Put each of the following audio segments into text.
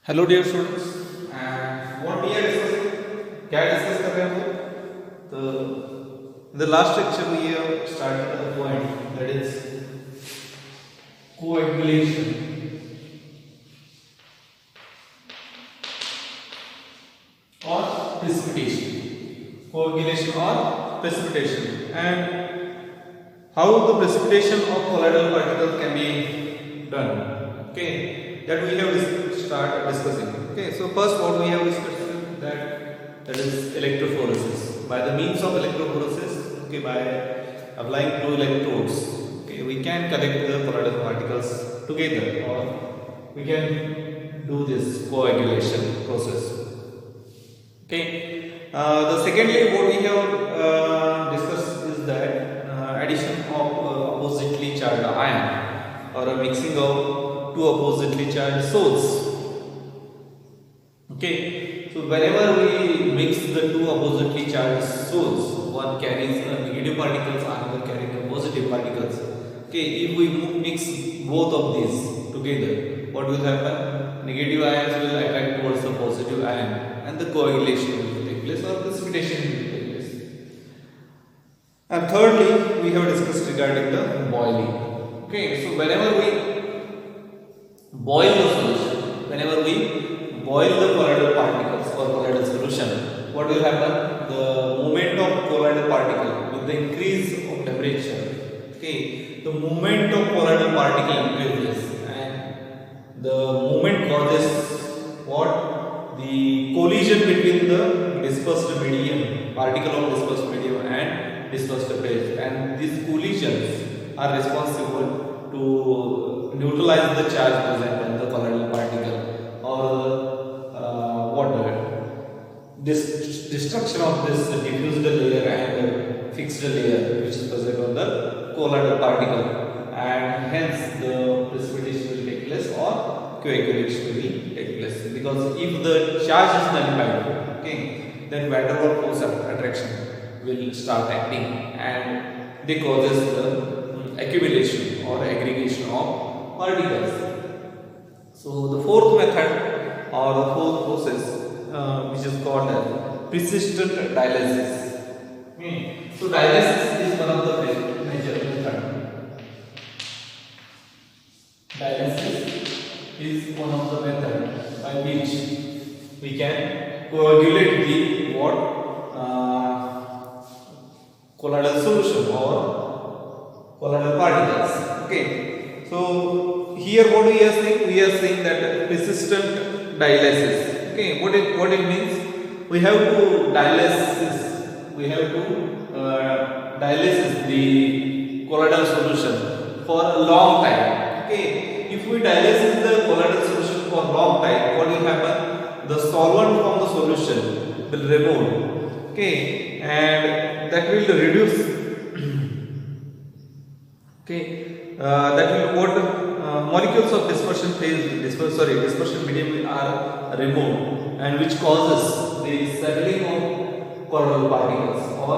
Hello dear students and what we are discussing क्या discuss कर रहे हैं हम लोग तो in the last lecture we have started the point that is coagulation or precipitation and how the precipitation of colloidal particles can be done. Okay, that we have start discussing. Okay, so first what we have discussed that is electrophoresis. By the means of electrophoresis, okay, by applying two electrodes, okay, we can collect the colloidal particles together, or we can do this coagulation process. Okay. The secondly, what we have discussed is that addition of oppositely charged ion or a mixing of two oppositely charged souls. Okay. So whenever we mix the two oppositely charged souls, one carries negative particles, another carries the positive particles. Okay. If we mix both of these together, what will happen? Negative ions will attract towards the positive ion, and the coagulation will take place or precipitation will take place. And thirdly, we have discussed regarding the boiling. Okay, so whenever we boil the solution, whenever we boil the colloidal particles or colloidal solution, what will happen? The movement of colloidal particle with the increase of temperature, okay, the movement of colloidal particle increases, and the movement causes what? The collision between the dispersed medium, particle of dispersed medium and dispersed phase, and these collisions are responsible to neutralize the charge present on the colloidal particle, or destruction of this diffused layer and fixed layer which is present on the colloidal particle, and hence the precipitation will take place or coagulation will take place. Because if the charge is nullified, okay, then van der Waals force attraction will start acting, and they causes the accumulation or aggregation of particles. So the fourth method or the fourth process, which is called as persistent dialysis. So dialysis is one of the major method. Dialysis is one of the method by which we can coagulate the colloidal solution or colloidal particles. Okay, so here what we are saying? We are saying that persistent dialysis. Okay, what it means? We have to dialysis. We have to dialysis the colloidal solution for a long time. Okay, if we dialysis the colloidal solution for a long time, what will happen? The solvent from the solution will remove. Okay, and that will reduce. Okay, that will what molecules of dispersion phase, dispersion medium are removed, and which causes the settling of colloidal particles, or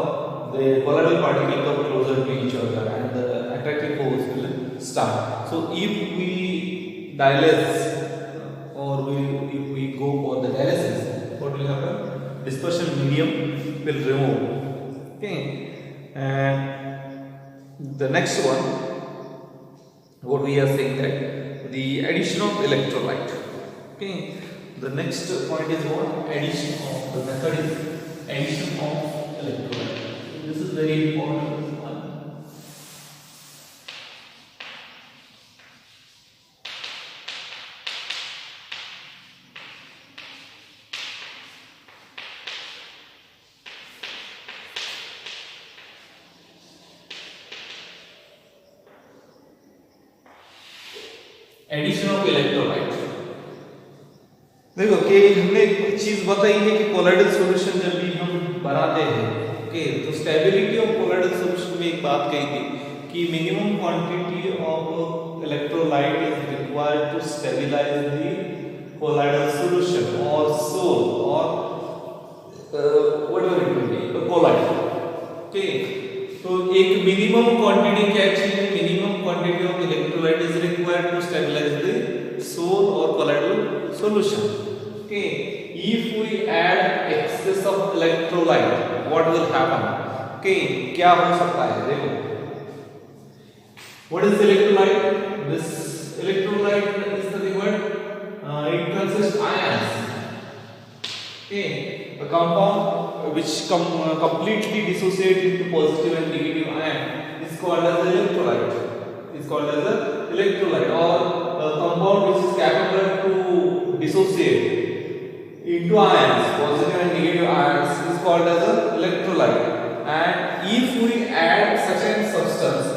the colloidal particles come closer to each other, and the attractive force will start. So if we dialyze, or if we go for the dialysis, what will happen? Dispersion medium will remove. Okay, and the next one, what we are saying, that the addition of electrolyte. Okay, the next point is what? Addition of, the method is addition of electrolyte. This is very important one. Addition of electrolyte. देखो कि हमने एक चीज बताई है कि colloidal solution जब भी हम बनाते हैं, ओके, तो स्टेबिलिटी ऑफ कोलाइडल सॉल्यूशन में एक बात कही थी कि minimum quantity of electrolyte is required to stabilize the colloidal solution और सोल और whatever it may be colloid. Okay, तो एक मिनिमम क्वांटिटी क्या चाहिए? Minimum quantity of electrolyte is required to stabilize the soul or colloidal solution. Okay, if we add excess of electrolyte, what will happen? Okay, क्या हो सकता है? देखो, what is electrolyte? This electrolyte is nothing but it consists ions. Okay, a compound which completely dissociate into positive and negative ion is called as electrolyte. Is called as a electrolyte, or a compound which is capable to dissociate into ions, positive and negative ions, is called as a electrolyte. And if we add such a substance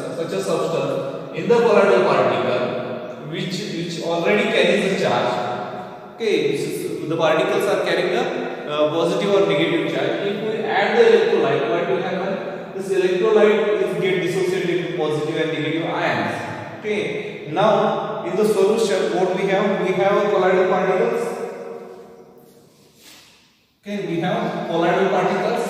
in the colloidal particle which already carries a charge, okay, the particles are carrying a positive or negative charge. If we add the electrolyte, what will happen? This electrolyte is get dissociated into positive and negative ions. Okay, now in the solution, what we have? We have colloidal particles. Okay, we have colloidal particles.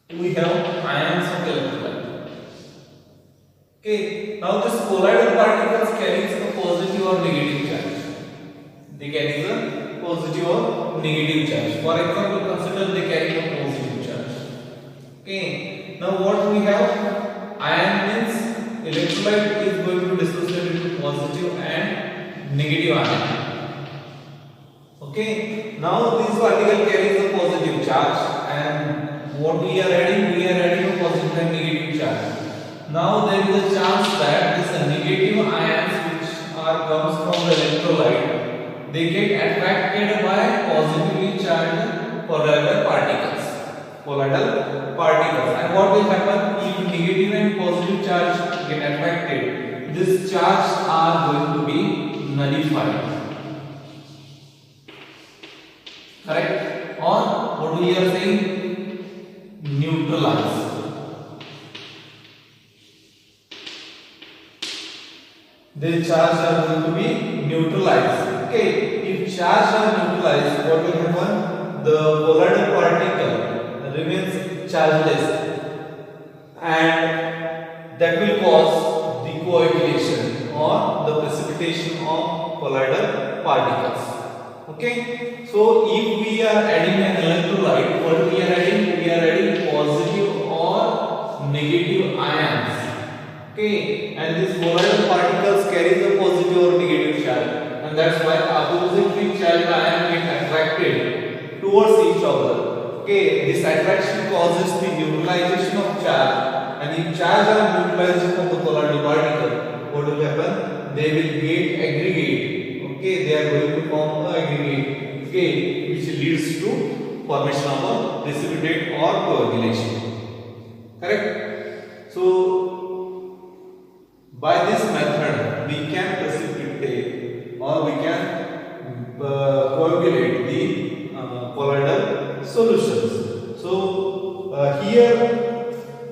We have ions of electrolyte. Okay, now this colloidal particles carries a positive or negative charge. They carry a positive or negative charge. For example, consider they carry a positive charge. Okay, now what we have? Ion means electrolyte is going to dissociate into positive and negative ion. Okay, now this particle carries a positive charge, and what we are adding? We are adding a positive and negative charge. Now there is a chance that this negative ions which comes from the electrolyte, they get attracted by positively charged colloidal particles. And what will happen if negative and positive charge get attracted? These charges are going to be nullified. Correct? Or what we are saying? Neutralized. The charges are going to be neutralized. Okay, if charges are neutralized, what will happen? The colloidal particle remains chargeless, and that will cause the coagulation or the precipitation of colloidal particles. Okay, so if we are adding an electrolyte, what we are adding? We are adding positive or negative ions. Okay, and these colloidal particles carry the positive or negative charge, and that's why oppositely charged ions get attracted towards each other. Okay, this attraction causes the neutralization of charge, and if charge are neutralized from the colloidal particle, what will happen? They will get aggregate. Okay, they are going to form an aggregate. Okay, which leads to formation of a precipitate or coagulation. Correct? So by this method, we can precipitate or we can coagulate the colloidal solutions. So here,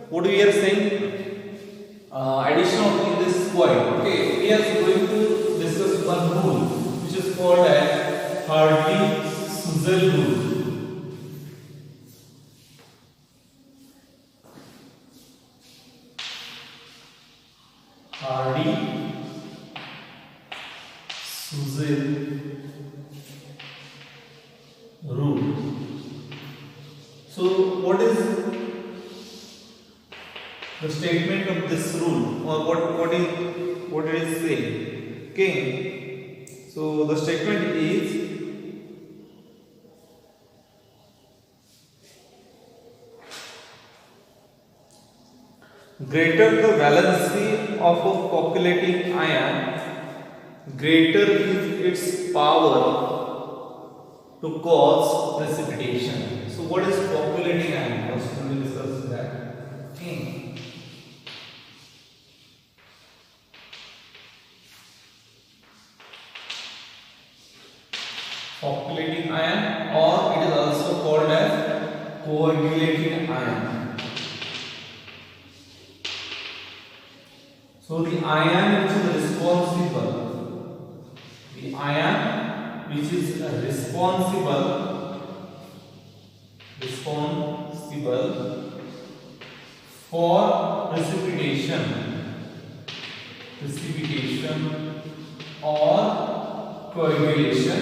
what we are saying? Addition of this point. Okay, we are going to discuss one rule which is called as Hardy-Suzel rule. Hardy-Suzel rule. So what is the statement of this rule, or what it is saying? Okay, so the statement is greater the valency of a populating ion, greater is its power to cause precipitation. So what is populating ion? First we will discuss that. Okay. Populating ion, or it is also called as coagulating ion. So the ion which is responsible, for precipitation or coagulation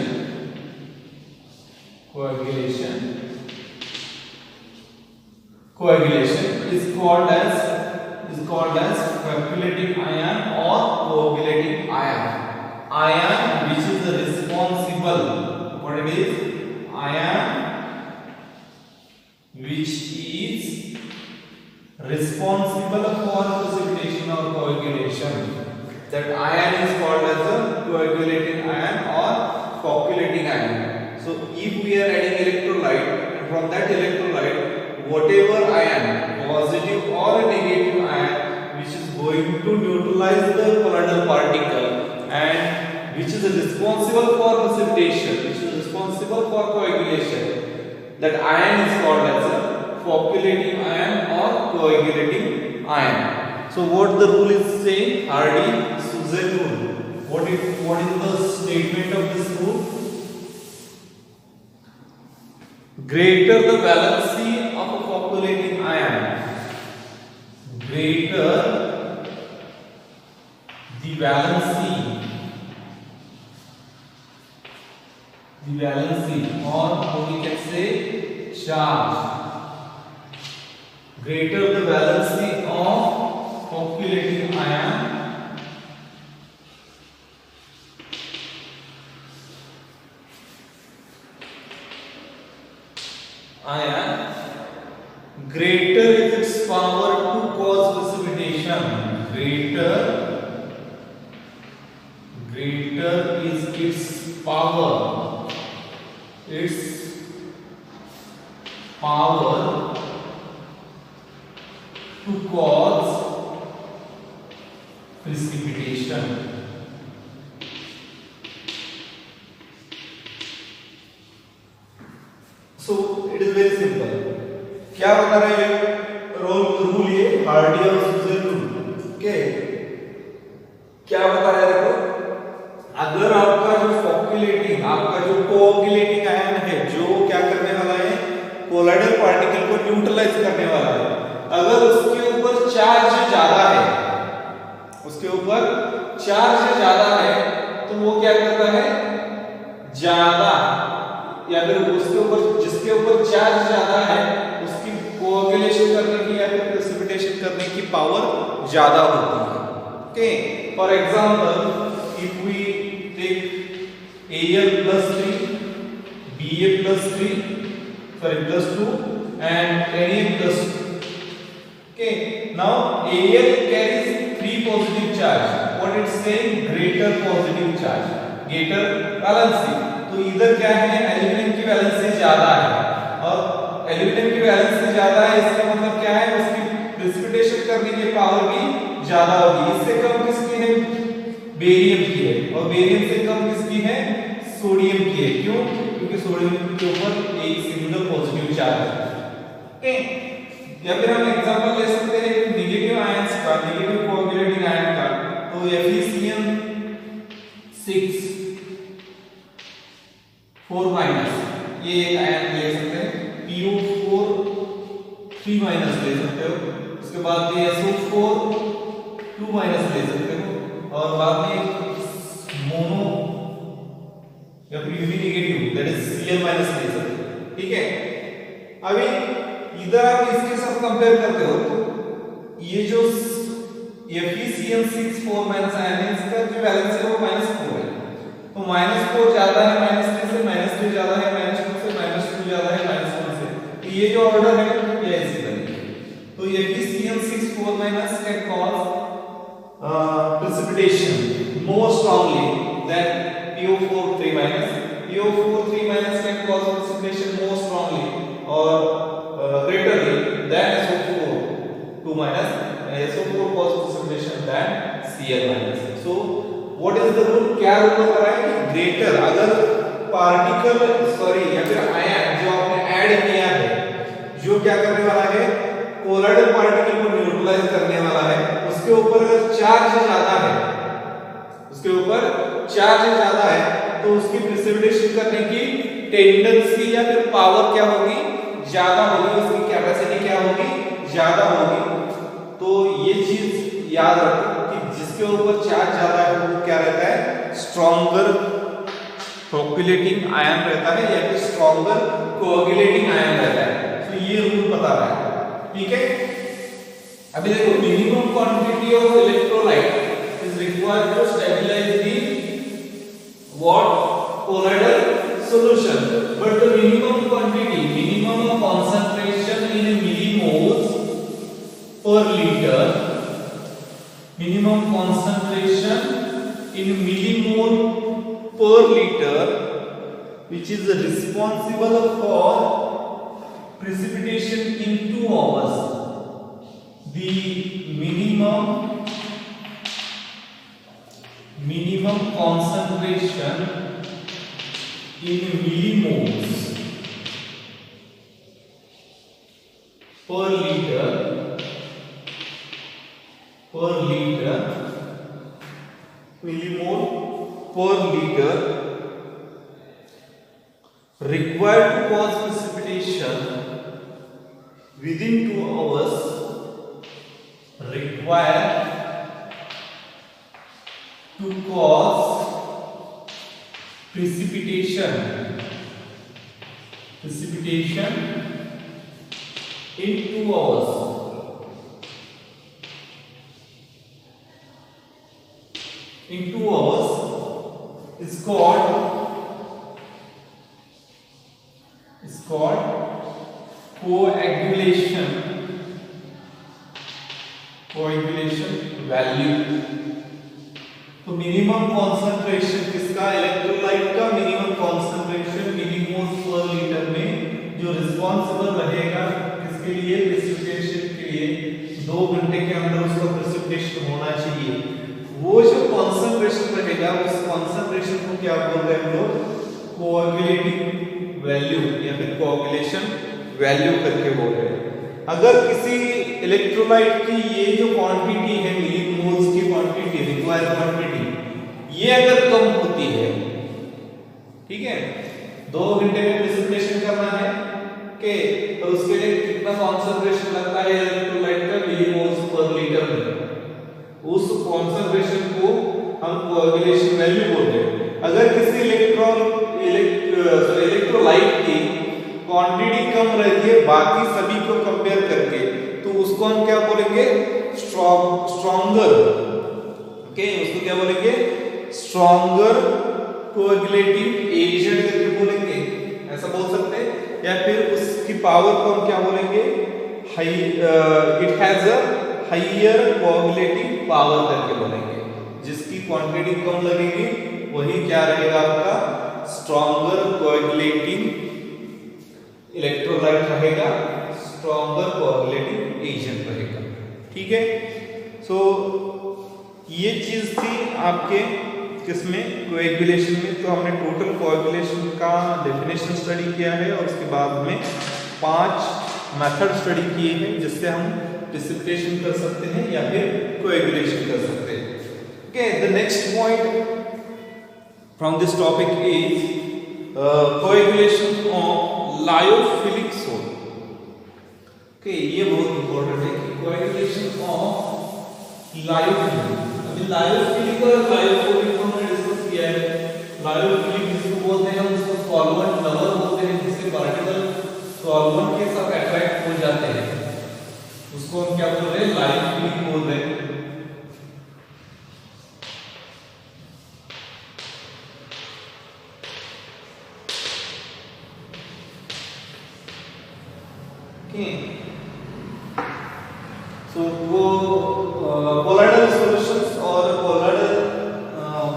is called as coagulating ion or coagulating ion which is responsible, what it is, ion which is responsible for precipitation or coagulation. That ion is called as a coagulating ion or coagulating ion. So if we are adding electrolyte, and from that electrolyte whatever ion, positive or negative ion, which is going to neutralize the colloidal particle and which is responsible for precipitation, which is responsible for coagulation, that ion is called as a coagulating ion or coagulating ion. So what the rule is saying? Hardy-Suzann rule. What is the statement of this rule? Greater the valency of a coagulating ion, greater the valency or we can say charge, greater the valency of coagulating ion, greater is its power to cause precipitation, greater is its power to cause precipitation. So it is very simple. क्या बता रहा है rule? ये Hardy और सुजन rule. Okay, क्या बता रहा है? देखो, अगर आपका जो कोagulating आयन है, जो क्या करने वाला है, कोलाइडल पार्टिकल को न्यूट्रलाइज करने वाला है, अगर उसके ऊपर चार्ज ज्यादा है, तो वो क्या करता है, ज्यादा, या फिर उसके ऊपर, जिसके ऊपर चार्ज ज्यादा है उसकी कोagulation करने की या फिर प्रेसिपिटेशन करने की पावर ज्यादा होती है. Okay, for example if we take Al+3, Ba+3, +2 and Na+2. Okay, now Al carries 3 positive charge. What it's saying? Greater positive charge, greater valency. तो इधर क्या है, एल्यूमिनियम की वैलेंसी ज्यादा है, और एल्यूमिनियम की वैलेंसी ज्यादा है, इसका मतलब क्या है, उसकी प्रेसिपिटेशन करने की पावर भी ज्यादा होगी. इससे कम किसकी है? बेरियम की है, और बेरियम से कम किसकी है? सोडियम की है. क्यों? क्योंकि सोडियम के ऊपर एक सिंगल पॉजिटिव चार्ज है. ओके, या फिर हम एग्जांपल ले सकते हैं नेगेटिव आयंस का, नेगेटिव कोagulating आयन का. तो Fe6 4- ये एक आयन ले सकते हैं, PO4 3- ले सकते हो, उसके बाद ये SO4 2- ले सकते हो, और बाद में मोनो या फिर UV negative that is Cl- ले सकते हो. ठीक है, अभी इधर आप इसके साथ कंपेयर करते हो, तो ये जो FeCl6 4- आयन है, इसका जो वैलेंसी है वो -4 है. तो -4 ज्यादा है -3 से, -3 ज्यादा है -2 से, -2 ज्यादा है -1 से. तो ये जो ऑर्डर है ये ऐसे बनेगा. तो FeCl6 4- can cause precipitation more strongly than PO4 3-. PO4 3- can cause precipitation more strongly or greaterly than SO4 2-, and SO4 cause precipitation than Cl-. So what is the rule? क्या रूल बता रहा है कि ग्रेटर, अगर particle या फिर ion जो आपने ऐड किया है, जो क्या करने वाला है, कोलाइडल पार्टिकल को न्यूट्रलाइज करने वाला है, उसके ऊपर अगर चार्ज ज्यादा है, तो उसकी प्रेसिपिटेशन करने की टेंडेंसी या फिर पावर क्या होगी, ज्यादा होगी, उसकी कैपेसिटी क्या होगी, ज्यादा होगी. याद रखो कि जिसके ऊपर चार्ज ज्यादा है वो क्या रहता है, स्ट्रॉन्गर कोगुलेटिंग आयन रहता है या फिर स्ट्रॉन्गर कोगुलेटिंग आयन रहता है। तो ये रूल पता रहा है, ठीक है। अभी देखो, minimum quantity of electrolyte is required to stabilize the what colloidal solution, but the minimum quantity, minimum concentration in millimoles per liter, minimum concentration in millimole per liter, which is responsible for precipitation in 2 hours. The minimum concentration in millimoles per liter millimole per liter required to cause precipitation within 2 hours, required to cause precipitation in 2 hours. In 2 hours is called coagulation value. तो minimum concentration किसका, electrolyte का minimum concentration millimoles पर litre में जो responsible रहेगा किसके लिए, precipitation के लिए, 2 घंटे के अंदर उसका प्रेसिपिटेशन होना चाहिए। वो जो कॉन्सेंट्रेशन रहेगा उस कॉन्सेंट्रेशन को क्या बोल रहे हैं हम लोग, कोएगुलेटिंग वैल्यू या फिर कोएगुलेशन वैल्यू करके बोल रहे हैं। अगर किसी इलेक्ट्रोलाइट की ये जो क्वांटिटी है, मिलीमोल्स की क्वांटिटी, रिक्वायर्ड क्वांटिटी, ये अगर कम होती है, ठीक है, 2 घंटे में प्रेसिपिटेशन करना है के, तो उसके लिए कितना कॉन्सेंट्रेशन लगता है इलेक्ट्रोलाइट का, मिलीमोल्स पर लीटर में, उस कॉन्सेंट्रेशन को हम कोएगुलेशन वैल्यू बोलते हैं। अगर किसी इलेक्ट्रोलाइट की क्वांटिटी कम रहती है बाकी सभी को कंपेयर करके, तो उसको हम क्या बोलेंगे, स्ट्रॉन्गर, ओके, उसको क्या बोलेंगे, स्ट्रॉन्गर कोएगुलेटिंग एजेंट करके बोलेंगे, ऐसा बोल सकते हैं। या फिर उसकी पावर को हम क्या बोलेंगे, it has a higher coagulating power करके बोलेंगे। जिसकी क्वांटिटी कम लगेगी वही क्या रहेगा, आपका स्ट्रॉन्गर कोएगुलेटिंग इलेक्ट्रोलाइट रहेगा, स्ट्रॉन्गर कोएगुलेटिंग एजेंट रहेगा, ठीक है। सो ये चीज थी आपके किसमें, कोएगुलेशन में। तो हमने टोटल कोएगुलेशन का डेफिनेशन स्टडी किया है और उसके बाद में 5 मेथड स्टडी किए हैं जिससे हम प्रेसिपिटेशन कर सकते हैं या फिर कोएगुलेशन कर सकते हैं। Okay, the next point from this topic is coagulation of lyophilic sol. Okay, ये बहुत इंपॉर्टेंट है कि कोएगुलेशन ऑफ लायोफिलिक। अभी लायोफिलिक और लायोफोबिक हमने डिस्कस किया है। लायोफिलिक जिसको बोलते हैं हम, उसको सॉल्वेंट लवर बोलते हैं, जिसके पार्टिकल सॉल्वेंट के साथ अट्रैक्ट हो जाते हैं, उसको हम क्या बोल रहे हैं, लायोफिलिक बोल रहे हैं। So वो colloidal solutions or colloidal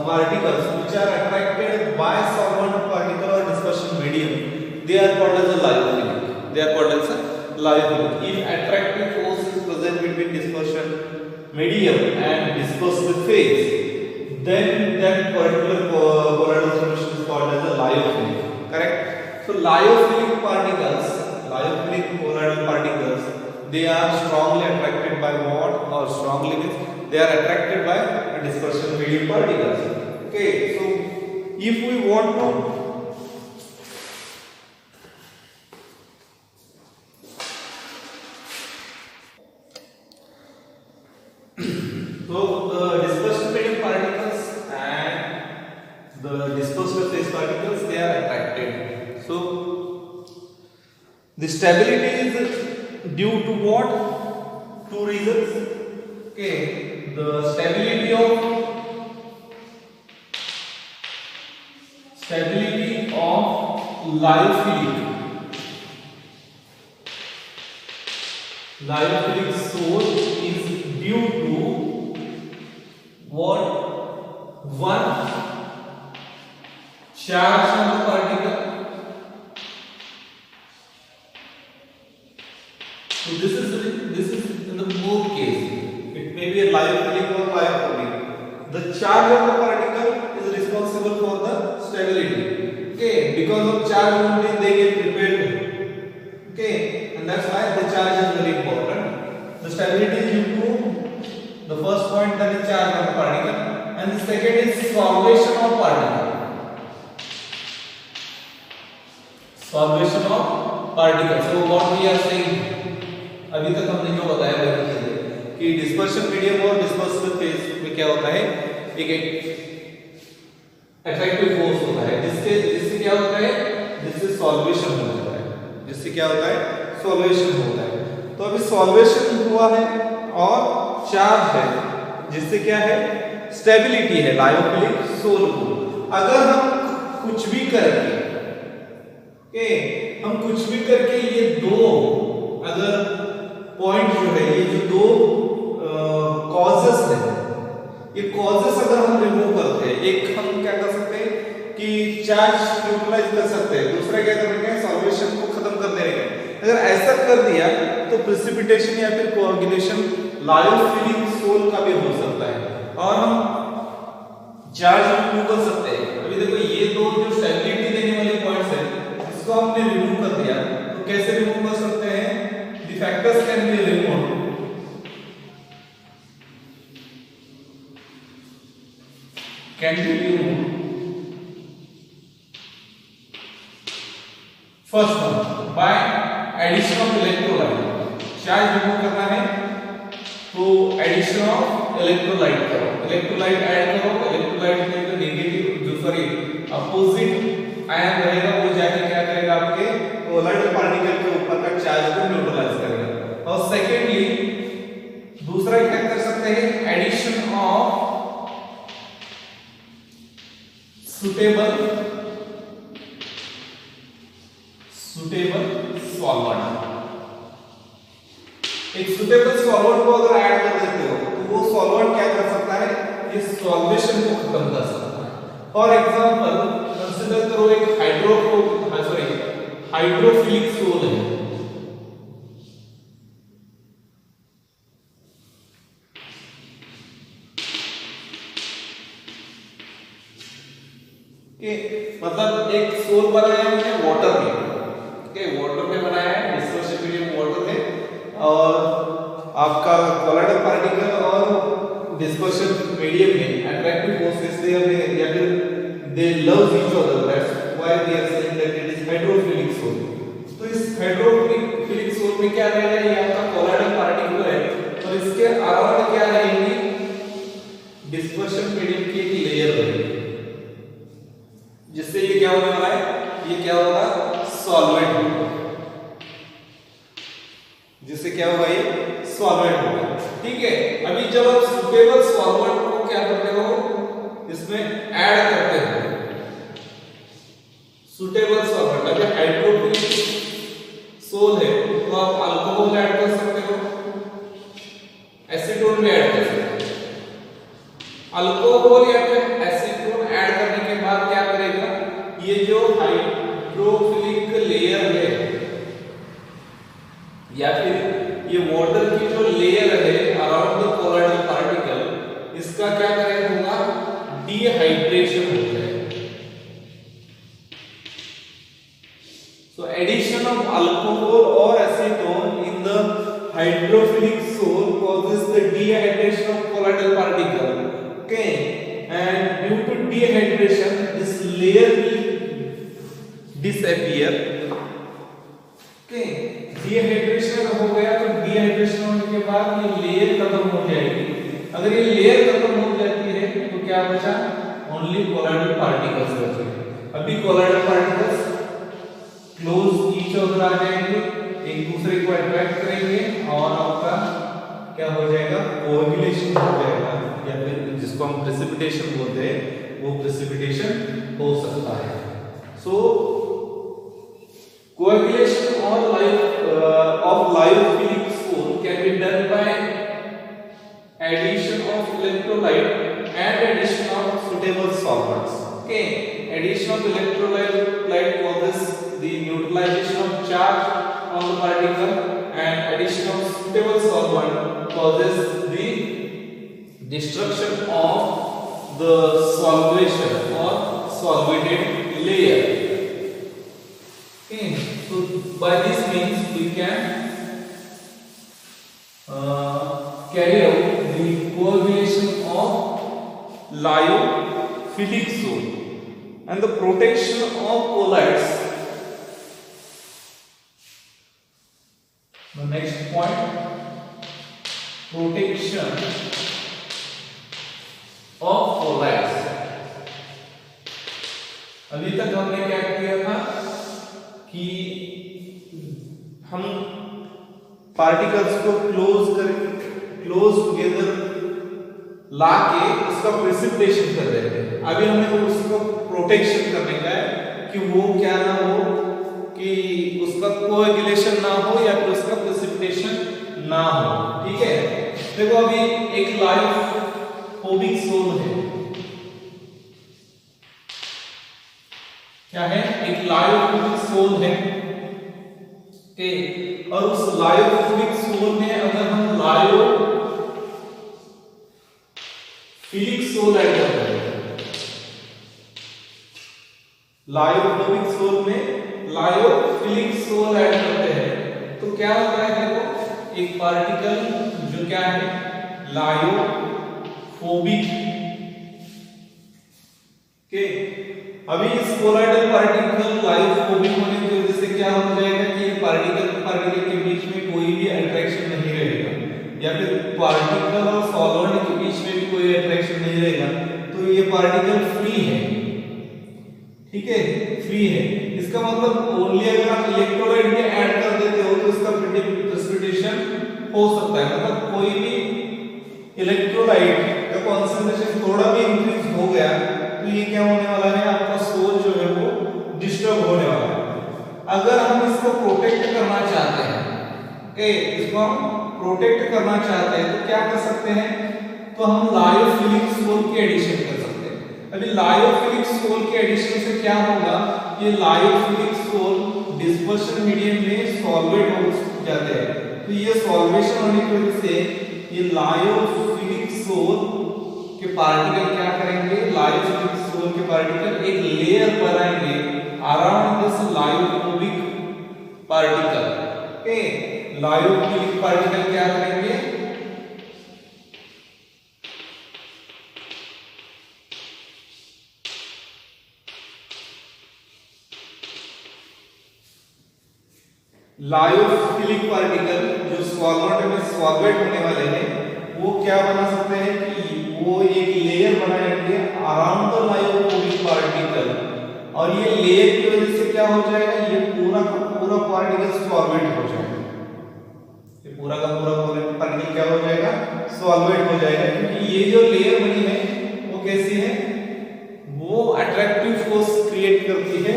particles which are attracted by solvent particle or dispersion medium, they are called as a lyophilic. They are called as a lyophilic. If attractive force is present between dispersion medium and dispersed phase, then that particular colloidal solution is called as a lyophilic. Correct? So lyophilic particles, lyophilic colloidal particles, they are strongly attracted by what, or strongly means they are attracted by dispersion medium particles. Okay, so if we want to The stability is due to what? Two reasons. Okay, the stability of lyophilic soul is due to what? One, charge on the particle. So this is in the both case. It may be a lyophilic or lyophobic. The charge of the particle is responsible for the stability. Okay, because of charge only they get repelled. Okay, and that's why the charge is very important. The stability is due to the first point, that is charge of the particle, and the second is solvation of particle. Solvation of particle. So what we are saying, अभी तक हमने जो बताया वो कि dispersion medium और dispersive phase में क्या होता है, एक अट्रैक्टिव फोर्स होता है जिससे क्या होता है, जिससे सॉल्वेशन होता है, जिससे क्या होता है, सॉल्वेशन होता है। तो अभी सॉल्वेशन हुआ है और चार्ज है, जिससे क्या है, स्टेबिलिटी है लायोफिलिक सोल को। अगर हम कुछ भी करके ये दो अगर पॉइंट जो है, ये जो दो कॉजेस है, ये कॉजेस अगर हम रिमूव करते हैं, एक हम क्या कर सकते हैं कि चार्ज न्यूट्रलाइज कर सकते हैं, दूसरा क्या करेंगे, सॉल्वेशन को खत्म कर देंगे। अगर ऐसा कर दिया तो प्रेसिपिटेशन या फिर कोआगुलेशन लायोफिलिक सोल का भी हो सकता है और हम चार्ज रिमूव कर सकते हैं। अभी देखो ये दो जो स्टेबिलिटी देने वाले पॉइंट्स हैं, इसको हमने रिमूव कर दिया, तो कैसे रिमूव कर सकते हैं, the factors can be removed. Can be removed. First one, by addition of electrolyte. Charge remove करना है तो एडिशन ऑफ इलेक्ट्रोलाइट करो, इलेक्ट्रोलाइट ऐड करो, इलेक्ट्रोलाइट में जो नेगेटिव जो सॉरी अपोजिट आयन रहेगा वो जाके क्या करेगा, आपके कोलाइडल पार्टिकल के ऊपर का चार्ज को न्यूट्रलाइज करेगा। और सेकेंडली दूसरा क्या कर सकते हैं, एडिशन ऑफ सुटेबल सॉल्वेंट। एक सुटेबल सॉल्वेंट को अगर ऐड कर देते हो तो वो सॉल्वेंट क्या कर सकता है, ये सॉल्वेशन को खत्म कर सकता है। फॉर एग्जांपल कंसीडर करो एक हाइड्रोफिलिक सोल है, मतलब एक सोल बनाया हमने वाटर में, वाटर में बनाया है, डिस्पर्शन मीडियम वाटर में, और आपका कोलाइडल पार्टिकल और डिस्पर्शन मीडियम में attractive forces they love each other, that's why we are saying that it is hydrophilic sol. तो इस हाइड्रोफिलिक सोल में क्या रहेगा, ये आपका कोलाइडल पार्टिकल है और इसके अराउंड क्या रहेंगे, डिस्पर्शन मीडियम की एक लेयर रहेगी, जिससे ये क्या होने वाला है, ये क्या होगा, सॉल्वेंट होगा, जिससे क्या होगा, ये सॉल्वेंट होगा। ठीक है, अभी जब आप सुटेबल सॉल्वेंट को क्या करते हो, इसमें ऐड करते हो, सुटेबल सॉल्वेंट, अगर हाइड्रोफिलिक सोल है तो आप अल्कोहल ऐड कर सकते हो, एसीटोन भी ऐड कर सकते हो। अल्कोहल या फिर एसीटोन ऐड करने के बाद क्या करेगा, ये जो हाइड्रोफिलिक लेयर है या फिर ये वाटर की जो लेयर है अराउंड द कोलाइडल पार्टिकल, इसका क्या करेगा, डिहाइड्रेशन हो जाएगा। सो एडिशन ऑफ अल्कोहल और acetone in the hydrophilic sol causes the dehydration of colloidal particle. Okay, and due to dehydration this layer will disappear. Okay, dehydration हो गया तो dehydration होने के बाद ये लेयर खत्म हो जाएगी। अगर ये लेयर खत्म हो जाती है तो क्या बचा, ओनली कोलाइडल पार्टिकल्स बचे। अभी colloidal particles close each other आ जाएंगे एक दूसरे को अट्रैक्ट करेंगे और आपका क्या हो जाएगा, कोएगुलेशन हो जाएगा, या फिर जिसको हम प्रेसिपिटेशन बोलते हैं वो प्रेसिपिटेशन हो सकता है। सो कोएगुलेशन और of lyophilic soul can be done by addition of electrolyte and addition of suitable solvents. Okay, addition of electrolyte causes the neutralization of charge on the particle, and addition of suitable solvent causes the destruction of the solvation or solvated layer. Okay, so by this means we can carry out the coagulation of lyophilic soul and the protection of colloids. The next point, protection of colloids. अभी तक हमने क्या किया था कि हम particles को close together लाके उसका प्रेसिपिटेशन कर रहे थे। अभी हमें उसको प्रोटेक्शन करने का है कि वो क्या ना हो, कि उसका कोएगुलेशन ना हो या फिर उसका प्रेसिपिटेशन ना हो। ठीक है, देखो अभी एक लायोफोबिक सोल है, क्या है, एक लायोफोबिक सोल है। और उस लायोफोबिक सोल में अगर हम लायोफिलिक सोल ऐड करते हैं, लायोफोबिक सोल में लायोफिलिक सोल ऐड करते हैं तो क्या होता है, देखो एक पार्टिकल जो क्या है लायोफोबिक के, अभी इस कोलाइडल पार्टिकल लायोफोबिक होने की वजह से क्या हो जाएगा कि पार्टिकल के बीच में कोई भी अट्रैक्शन नहीं रहेगा, या फिर पार्टिकल और सॉल्वेंट के बीच में भी कोई अट्रैक्शन नहीं रहेगा, तो ये पार्टिकल फ्री है। ठीक है, फ्री है। इसका मतलब ओनली अगर आप इलेक्ट्रोलाइट में ऐड कर देते हो तो इसका प्रेसिपिटेशन हो सकता है। मतलब कोई भी इलेक्ट्रोलाइट का कॉन्सेंट्रेशन थोड़ा भी इंक्रीज हो गया तो ये क्या होने वाला है, आपका सोल जो है वो डिस्टर्ब होने वाला है। अगर हम इसको प्रोटेक्ट करना चाहते हैं, इसको हम प्रोटेक्ट करना चाहते हैं तो क्या कर सकते हैं, तो हम लायोफिलिक सोल की एडिशन कर सकते हैं। अभी लायोफिलिक सोल के एडिशन से क्या होगा, ये लायोफिलिक सोल डिस्पर्शन मीडियम में सॉल्वेट हो जाते हैं, तो ये सॉल्वेशन होने की वजह से ये लायोफिलिक सोल के पार्टिकल क्या करेंगे, लायोफिलिक सोल के पार्टिकल एक लेयर बनाएंगे around this lyophobic particle. Okay, lyophilic particle क्या करेंगे, लायोफिलिक पार्टिकल जो सॉल्वेंट में सॉल्वेट होने वाले हैं वो क्या बना सकते हैं कि वो एक लेयर बनाएंगे अराउंड द लायोफोबिक पार्टिकल, और ये लेयर की वजह से क्या हो जाएगा, ये पूरा का पूरा पार्टिकल सॉल्वेट हो जाएगा। ये पूरा का पूरा पार्टिकल क्या हो जाएगा, सॉल्वेट हो जाएगा, क्योंकि ये जो लेयर बनी है वो कैसी है, वो अट्रैक्टिव फोर्स क्रिएट करती है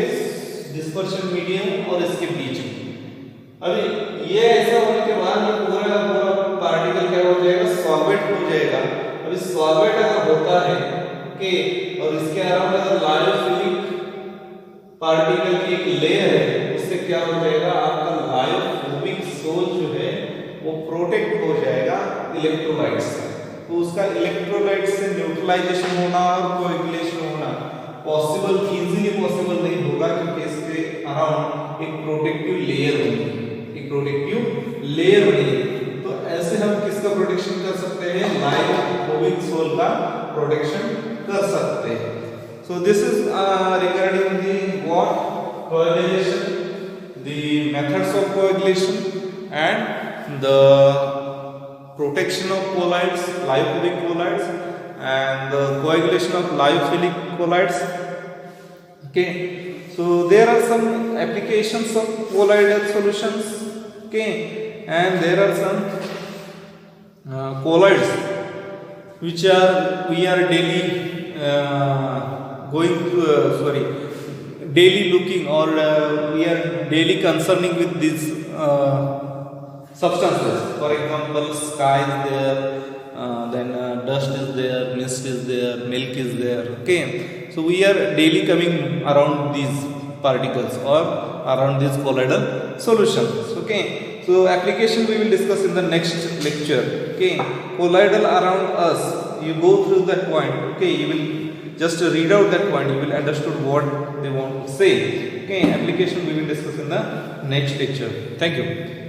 डिस्पर्शन मीडियम और इसके बीच में। अभी ये ऐसा होने के बाद ये पूरा का पूरा पार्टिकल क्या हो जाएगा, सॉल्वेट हो जाएगा। अभी सॉल्वेट अगर होता है कि और इसके अराउंड अगर लायोफिलिक पार्टिकल की एक लेयर है, उससे क्या हो जाएगा, आपका लायोफोबिक सोल जो है वो प्रोटेक्ट हो जाएगा इलेक्ट्रोलाइट से। तो उसका इलेक्ट्रोलाइट से न्यूट्रलाइजेशन होना और कोएगुलेशन होना पॉसिबल, इजीली पॉसिबल नहीं होगा, क्योंकि इसके अराउंड एक प्रोटेक्टिव लेयर होगी, एक प्रोटेक्टिव लेयर बनी। तो ऐसे हम किसका प्रोटेक्शन कर सकते हैं, लायोफोबिक सोल का प्रोटेक्शन कर सकते हैं। So this is regarding the what coagulation, the methods of coagulation, and the protection of colloids, lyophobic colloids, and the coagulation of lyophilic colloids. Okay, so there are some applications of colloidal solutions Okay, and there are some colloids which we are daily going to daily looking, or we are daily concerning with these substances. For example, sky is there, then dust is there, mist is there, milk is there. Okay, so we are daily coming around these particles or around these colloidal solutions. Okay, so application we will discuss in the next lecture. Okay, colloidal around us, you go through that point. Okay, you will just read out that point, you will understood what they want to say. Okay, application we will discuss in the next lecture. Thank you.